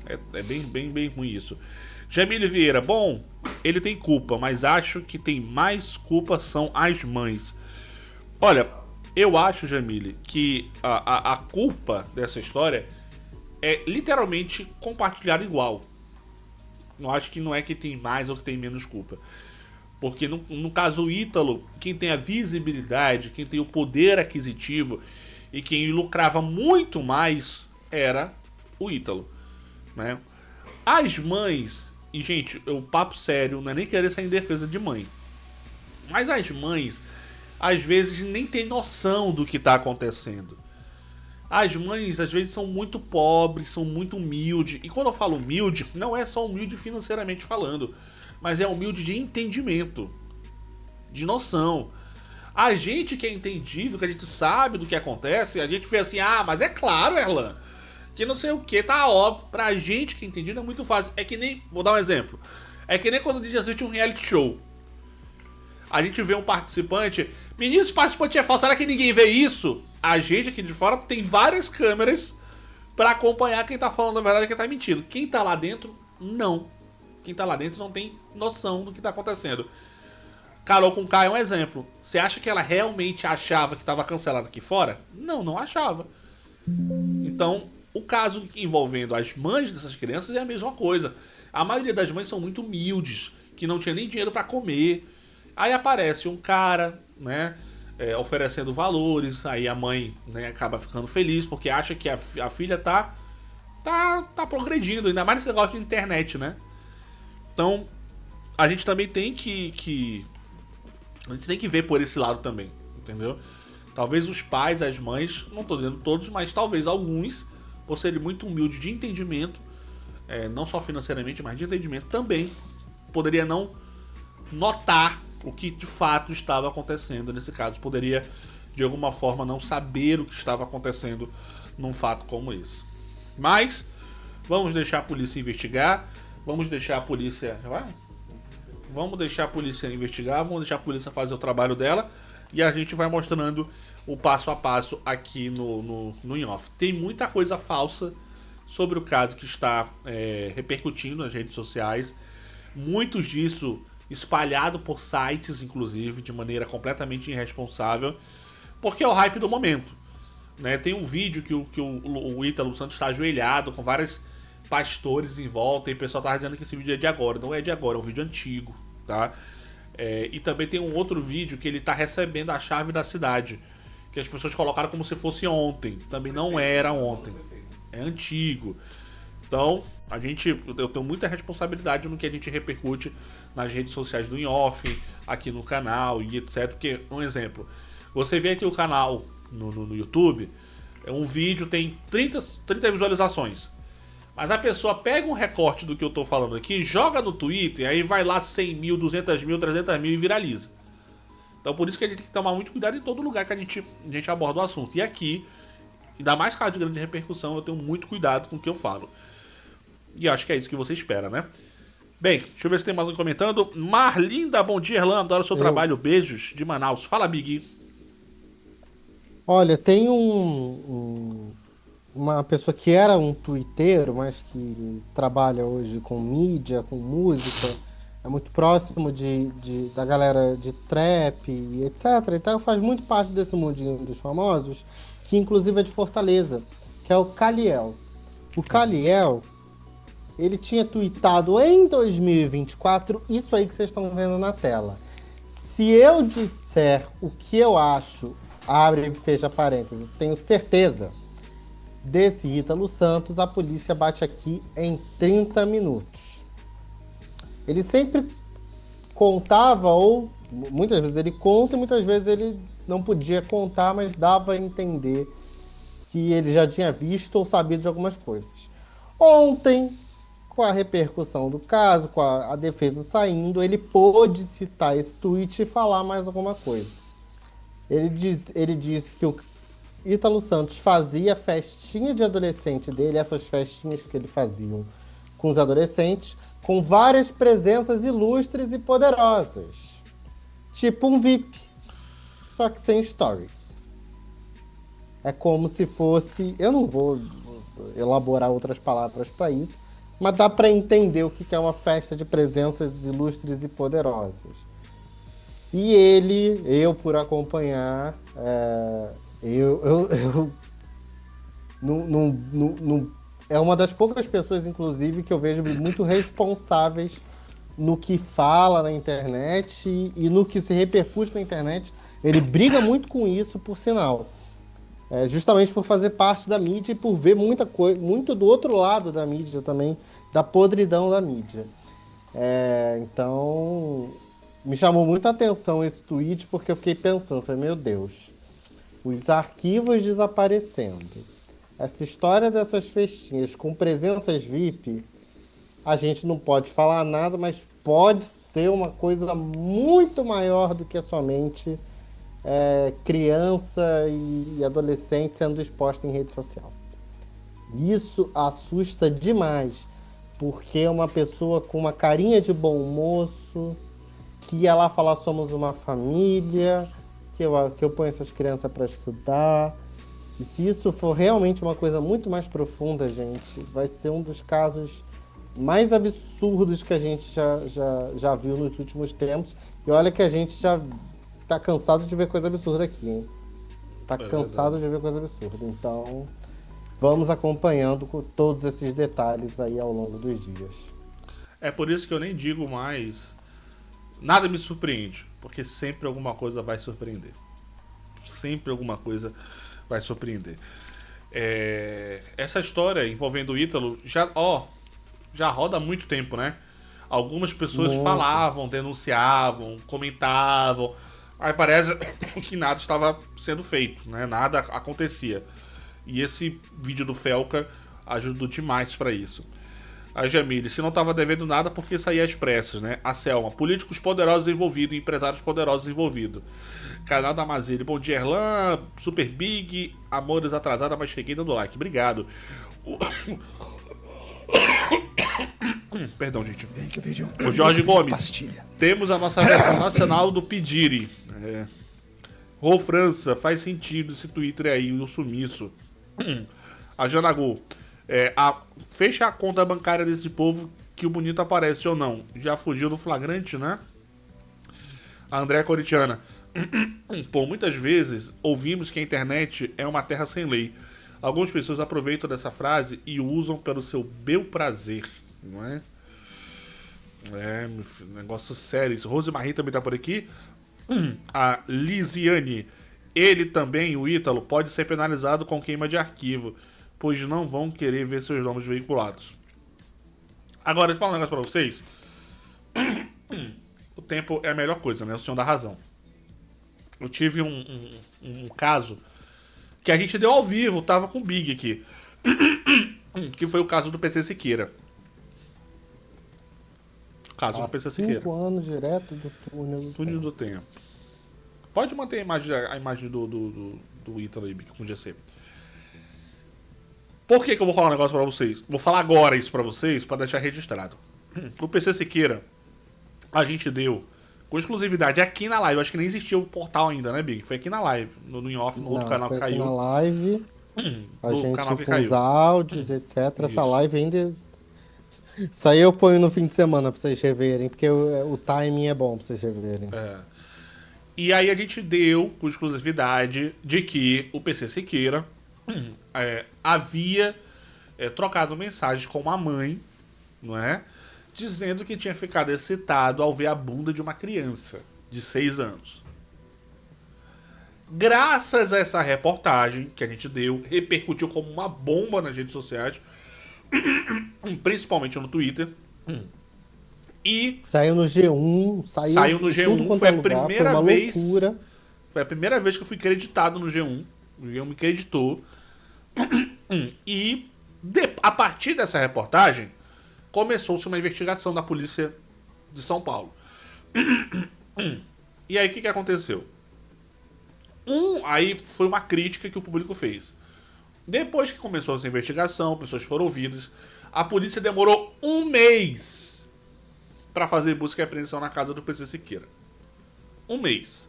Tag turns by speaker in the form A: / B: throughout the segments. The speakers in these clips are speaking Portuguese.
A: É bem ruim isso. Jamile Vieira, bom, ele tem culpa, mas acho que tem mais culpa são as mães. Olha, eu acho, Jamile, que a culpa dessa história é literalmente compartilhada igual. Não acho que não é que tem mais ou que tem menos culpa. Porque no caso o Ítalo, quem tem a visibilidade, quem tem o poder aquisitivo e quem lucrava muito mais era o Ítalo, né? As mães, e gente, o papo sério, não é nem querer sair em defesa de mãe, mas as mães às vezes nem tem noção do que está acontecendo. As mães às vezes são muito pobres, são muito humildes. E quando eu falo humilde, não é só humilde financeiramente falando, mas é humilde de entendimento, de noção. A gente que é entendido, que a gente sabe do que acontece, a gente vê assim, ah, mas é claro, Erlan, que não sei o que, tá óbvio. Pra gente que é entendido é muito fácil. É que nem, vou dar um exemplo, é que nem quando a gente assiste um reality show. A gente vê um participante, menino, esse participante é falso, será que ninguém vê isso? A gente aqui de fora tem várias câmeras pra acompanhar quem tá falando a verdade e quem tá mentindo. Quem tá lá dentro, não. Quem tá lá dentro não tem noção do que tá acontecendo. Carol Conká é um exemplo. Você acha que ela realmente achava que estava cancelada aqui fora? Não, não achava. Então, o caso envolvendo as mães dessas crianças é a mesma coisa. A maioria das mães são muito humildes, que não tinha nem dinheiro para comer. Aí aparece um cara, né, oferecendo valores. Aí a mãe, né, acaba ficando feliz porque acha que a filha tá progredindo, ainda mais nesse negócio de internet, né? Então, a gente também tem a gente tem que ver por esse lado também, entendeu? Talvez os pais, as mães, não tô dizendo todos, mas talvez alguns, por serem muito humildes de entendimento, não só financeiramente, mas de entendimento também, poderia não notar o que de fato estava acontecendo nesse caso. Poderia, de alguma forma, não saber o que estava acontecendo num fato como esse. Mas, vamos deixar a polícia investigar, vamos deixar a polícia... Vamos deixar a polícia investigar, vamos deixar a polícia fazer o trabalho dela e a gente vai mostrando o passo a passo aqui no In Off. Tem muita coisa falsa sobre o caso que está repercutindo nas redes sociais, muitos disso espalhado por sites, inclusive, de maneira completamente irresponsável, porque é o hype do momento, né? Tem um vídeo que o Ítalo Santos está ajoelhado com vários pastores em volta e o pessoal tá dizendo que esse vídeo é de agora. Não é de agora, é um vídeo antigo, tá? E também tem um outro vídeo que ele tá recebendo a chave da cidade, que as pessoas colocaram como se fosse ontem. Também não era ontem, é antigo. Então, eu tenho muita responsabilidade no que a gente repercute nas redes sociais do In Off, aqui no canal e etc. Porque, um exemplo, você vê aqui o canal no YouTube, um vídeo tem 30 visualizações. Mas a pessoa pega um recorte do que eu tô falando aqui, joga no Twitter, aí vai lá 100 mil, 200 mil, 300 mil e viraliza. Então por isso que a gente tem que tomar muito cuidado em todo lugar que a gente aborda o assunto. E aqui, ainda mais caso de grande repercussão, eu tenho muito cuidado com o que eu falo. E acho que é isso que você espera, né? Bem, deixa eu ver se tem mais um comentando. Marlinda, bom dia, Erlan, adoro o seu trabalho, beijos de Manaus. Fala, Big.
B: Olha, tem uma pessoa que era um tuiteiro, mas que trabalha hoje com mídia, com música, é muito próximo da galera de trap e etc. Então faz muito parte desse mundinho dos famosos, que inclusive é de Fortaleza, que é o Caliel. O Caliel, ele tinha tuitado em 2024 isso aí que vocês estão vendo na tela. Se eu disser o que eu acho, abre e fecha parênteses, tenho certeza, desse Ítalo Santos, a polícia bate aqui em 30 minutos. Ele sempre contava, ou muitas vezes ele conta e muitas vezes ele não podia contar, mas dava a entender que ele já tinha visto ou sabido de algumas coisas. Ontem, com a repercussão do caso, com a defesa saindo, ele pôde citar esse tweet e falar mais alguma coisa. Ele disse que o Ítalo Santos fazia festinha de adolescente dele, essas festinhas que ele fazia com os adolescentes, com várias presenças ilustres e poderosas. Tipo um VIP, só que sem story. É como se fosse... Eu não vou elaborar outras palavras para isso, mas dá para entender o que é uma festa de presenças ilustres e poderosas. E eu por acompanhar, eu é uma das poucas pessoas, inclusive, que eu vejo muito responsáveis no que fala na internet e no que se repercute na internet. Ele briga muito com isso, por sinal. Justamente por fazer parte da mídia e por ver muita coisa, muito do outro lado da mídia também, da podridão da mídia. Então, me chamou muita atenção esse tweet, porque eu fiquei pensando, falei, meu Deus, os arquivos desaparecendo, essa história dessas festinhas com presenças VIP, a gente não pode falar nada, mas pode ser uma coisa muito maior do que somente criança e adolescente sendo exposta em rede social. Isso assusta demais, porque é uma pessoa com uma carinha de bom moço, que ia lá falar somos uma família, que eu ponho essas crianças para estudar. E se isso for realmente uma coisa muito mais profunda, gente, vai ser um dos casos mais absurdos que a gente já viu nos últimos tempos. E olha que a gente já tá cansado de ver coisa absurda aqui, hein? Tá cansado de ver coisa absurda. Então, vamos acompanhando com todos esses detalhes aí ao longo dos dias.
A: É por isso que eu nem digo mais nada me surpreende, porque sempre alguma coisa vai surpreender. Sempre alguma coisa vai surpreender. Essa história envolvendo o Ítalo já roda há muito tempo, né? Algumas pessoas falavam, denunciavam, comentavam. Aí parece que nada estava sendo feito, né? Nada acontecia. E esse vídeo do Felca ajudou demais para isso. A Jamile, se não estava devendo nada, porque saía às pressas, né? A Selma, políticos poderosos envolvidos, empresários poderosos envolvidos. Canal da Mazile, bom dia, Erlan, Super Big, amores atrasada, mas cheguei dando like, obrigado. Perdão, gente. O Jorge Gomes, temos a nossa versão nacional do Pediri. Ô França, faz sentido esse Twitter aí, o sumiço. A Janagu, fecha a conta bancária desse povo que o bonito aparece ou não. Já fugiu do flagrante, né? A Andréa Coritiana, pô, muitas vezes ouvimos que a internet é uma terra sem lei. Algumas pessoas aproveitam dessa frase e usam pelo seu bel prazer, não é? Negócio sério isso. Rosemarie também tá por aqui. A Lisiane, ele também, o Ítalo, pode ser penalizado com queima de arquivo, pois não vão querer ver seus nomes veiculados. Agora, deixa eu falar um negócio pra vocês. O tempo é a melhor coisa, né? O senhor dá razão. Eu tive um caso que a gente deu ao vivo, tava com o Big aqui. Que foi o caso do PC Siqueira. Caso do PC Siqueira.
B: 5 anos direto do
A: túnel do tempo. Pode manter a imagem do Ítalo aí, com o GC. Por que eu vou falar um negócio pra vocês? Vou falar agora isso pra vocês, pra deixar registrado. O PC Siqueira, a gente deu com exclusividade aqui na live. Eu acho que nem existia o portal ainda, né, Big? Foi aqui na live, no in-off, no outro canal que saiu.
B: Na live, a gente
A: canal que
B: com
A: caiu.
B: os áudios, etc.
A: Isso.
B: Essa live ainda... Isso aí eu ponho no fim de semana pra vocês reverem, porque o timing é bom pra vocês reverem.
A: E aí a gente deu com exclusividade de que o PC Siqueira havia trocado mensagem com uma mãe, não é? Dizendo que tinha ficado excitado ao ver a bunda de uma criança de 6 anos. Graças a essa reportagem que a gente deu, repercutiu como uma bomba nas redes sociais, principalmente no Twitter. E
B: saiu no G1,
A: saiu no G1, foi a primeira vez.
B: Loucura.
A: Foi a primeira vez que eu fui creditado no G1. O G1 me creditou. E a partir dessa reportagem começou-se uma investigação da polícia de São Paulo. E aí o que aconteceu? Aí foi uma crítica que o público fez. Depois que começou essa investigação, pessoas foram ouvidas, a polícia demorou 1 mês para fazer busca e apreensão na casa do PC Siqueira. 1 mês.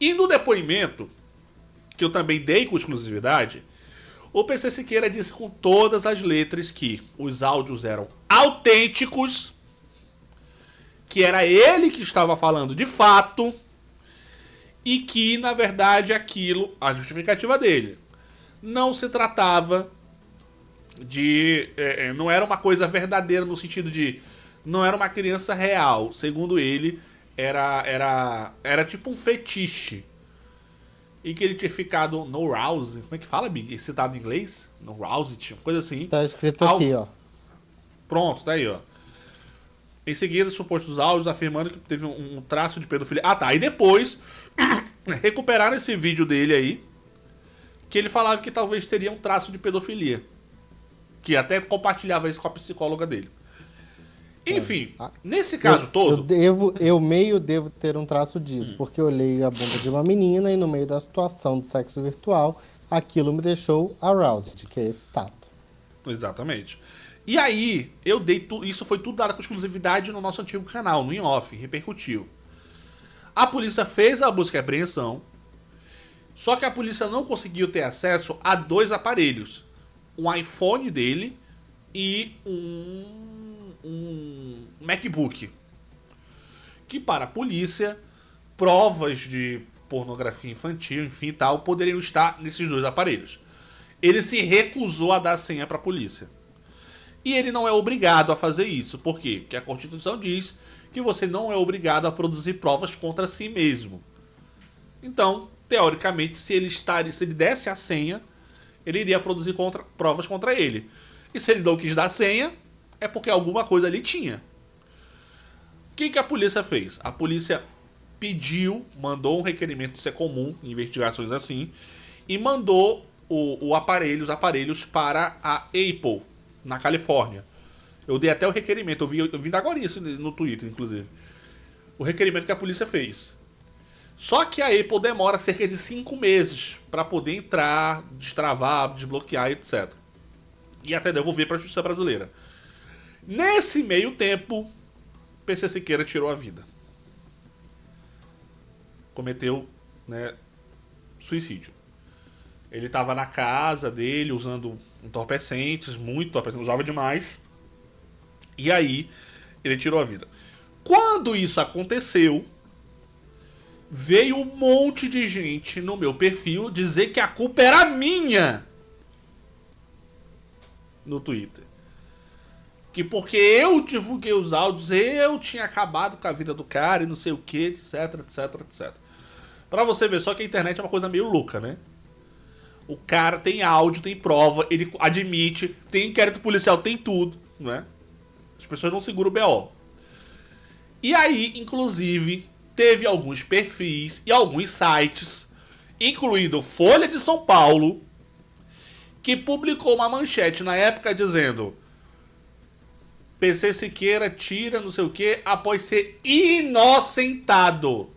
A: E no depoimento, que eu também dei com exclusividade, O PC Siqueira disse com todas as letras que os áudios eram autênticos, que era ele que estava falando de fato, e que, na verdade, aquilo, a justificativa dele, não se tratava de... não era uma coisa verdadeira no sentido de... não era uma criança real. Segundo ele, era tipo um fetiche. E que ele tinha ficado no rouse. Como é que fala, Big? Citado em inglês? No rouse, uma coisa assim.
B: Tá escrito aqui, ó.
A: Pronto, tá aí, ó. Em seguida, supostos áudios afirmando que teve um traço de pedofilia. Ah, tá. Aí depois, recuperaram esse vídeo dele aí, que ele falava que talvez teria um traço de pedofilia. Que até compartilhava isso com a psicóloga dele. Enfim, nesse caso todo...
B: Eu devo ter um traço disso, porque eu olhei a bunda de uma menina e no meio da situação do sexo virtual, aquilo me deixou aroused, que é esse estado.
A: Exatamente. E aí, eu dei isso foi tudo dado com exclusividade no nosso antigo canal, no In Off, repercutiu. A polícia fez a busca e apreensão, só que a polícia não conseguiu ter acesso a 2 aparelhos. Um iPhone dele e um MacBook. Que para a polícia, provas de pornografia infantil, enfim tal, poderiam estar nesses 2 aparelhos. Ele se recusou a dar a senha para a polícia. E ele não é obrigado a fazer isso. Por quê? Porque a Constituição diz que você não é obrigado a produzir provas contra si mesmo. Então, teoricamente, se ele desse a senha, ele iria produzir provas contra ele. E se ele não quis dar a senha, é porque alguma coisa ali tinha. O que a polícia fez? A polícia mandou um requerimento de ser comum em investigações assim, e mandou os aparelhos para a Apple, na Califórnia. Eu dei até o requerimento, eu vi agora isso no Twitter, inclusive. O requerimento que a polícia fez. Só que a Apple demora cerca de 5 meses para poder entrar, destravar, desbloquear, etc. E até devolver para a justiça brasileira. Nesse meio tempo, PC Siqueira tirou a vida. Cometeu, suicídio. Ele estava na casa dele usando entorpecentes, usava demais. E aí, ele tirou a vida. Quando isso aconteceu, veio um monte de gente no meu perfil dizer que a culpa era minha. No Twitter. Que porque eu divulguei os áudios, eu tinha acabado com a vida do cara e não sei o que, etc, etc, etc. Pra você ver só que a internet é uma coisa meio louca, né? O cara tem áudio, tem prova, ele admite, tem inquérito policial, tem tudo, né? As pessoas não seguram o BO. E aí, inclusive, teve alguns perfis e alguns sites, incluindo Folha de São Paulo, que publicou uma manchete na época dizendo: PC Siqueira tira não sei o que após ser inocentado.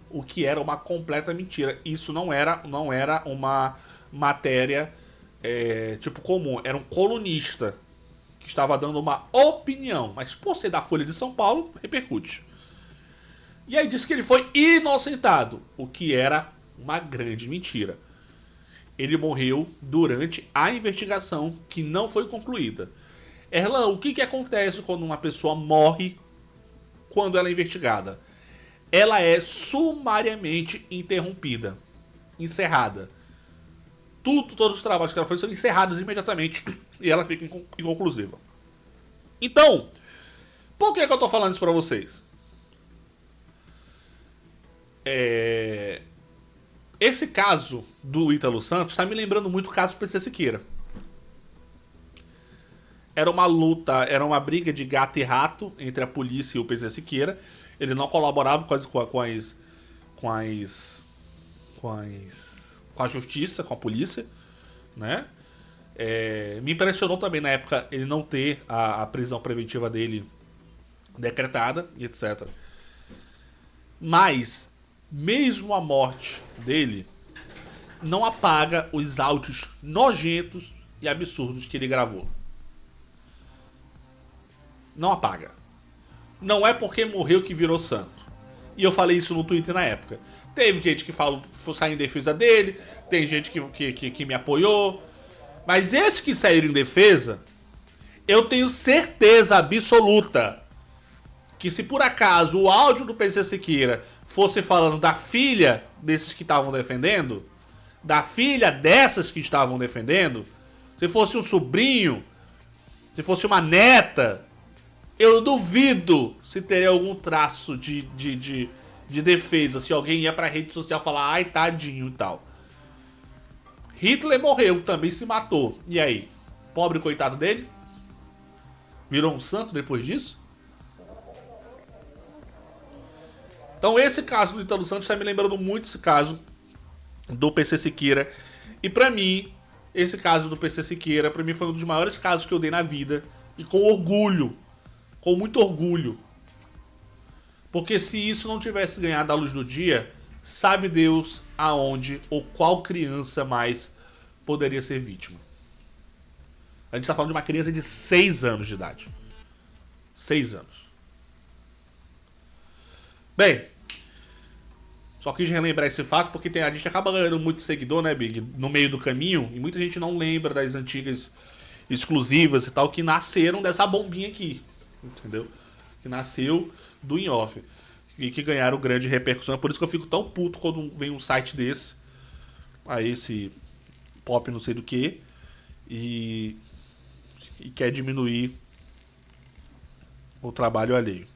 A: O que era uma completa mentira. Isso não era uma matéria tipo comum. Era um colunista que estava dando uma opinião. Mas por ser da Folha de São Paulo, repercute. E aí disse que ele foi inocentado. O que era uma grande mentira. Ele morreu durante a investigação que não foi concluída. Erlan, o que acontece quando uma pessoa morre quando ela é investigada? Ela é sumariamente interrompida, encerrada. Todos os trabalhos que ela fez são encerrados imediatamente e ela fica inconclusiva. Então, por que eu tô falando isso pra vocês? Esse caso do Ítalo Santos está me lembrando muito o caso do PC Siqueira. Era uma luta, era uma briga de gato e rato entre a polícia e o PC Siqueira. Ele não colaborava com a justiça, com a polícia, né? Me impressionou também na época ele não ter a prisão preventiva dele decretada e etc. Mas, mesmo a morte dele, não apaga os áudios nojentos e absurdos que ele gravou. Não apaga. Não é porque morreu que virou santo. E eu falei isso no Twitter na época. Teve gente que falou, saiu em defesa dele, tem gente que me apoiou. Mas esses que saíram em defesa, eu tenho certeza absoluta que se por acaso o áudio do PC Siqueira fosse falando da filha desses que estavam defendendo, da filha dessas que estavam defendendo, se fosse um sobrinho, se fosse uma neta, eu duvido se teria algum traço de defesa, se alguém ia pra rede social falar, ai, tadinho e tal. Hitler morreu, também se matou. E aí? Pobre coitado dele? Virou um santo depois disso? Então esse caso do Ítalo Santos está me lembrando muito esse caso do PC Siqueira. E pra mim, esse caso do PC Siqueira, pra mim foi um dos maiores casos que eu dei na vida. E com orgulho. Com muito orgulho. Porque se isso não tivesse ganhado a luz do dia, sabe Deus aonde ou qual criança mais poderia ser vítima. A gente tá falando de uma criança de 6 anos de idade. 6 anos. Bem, só quis relembrar esse fato porque a gente acaba ganhando muito seguidor, né, Big? No meio do caminho. E muita gente não lembra das antigas exclusivas e tal que nasceram dessa bombinha aqui. Entendeu? Que nasceu do in-off. E que ganharam grande repercussão. É por isso que eu fico tão puto quando vem um site desse. A esse pop não sei do que. E quer diminuir o trabalho alheio.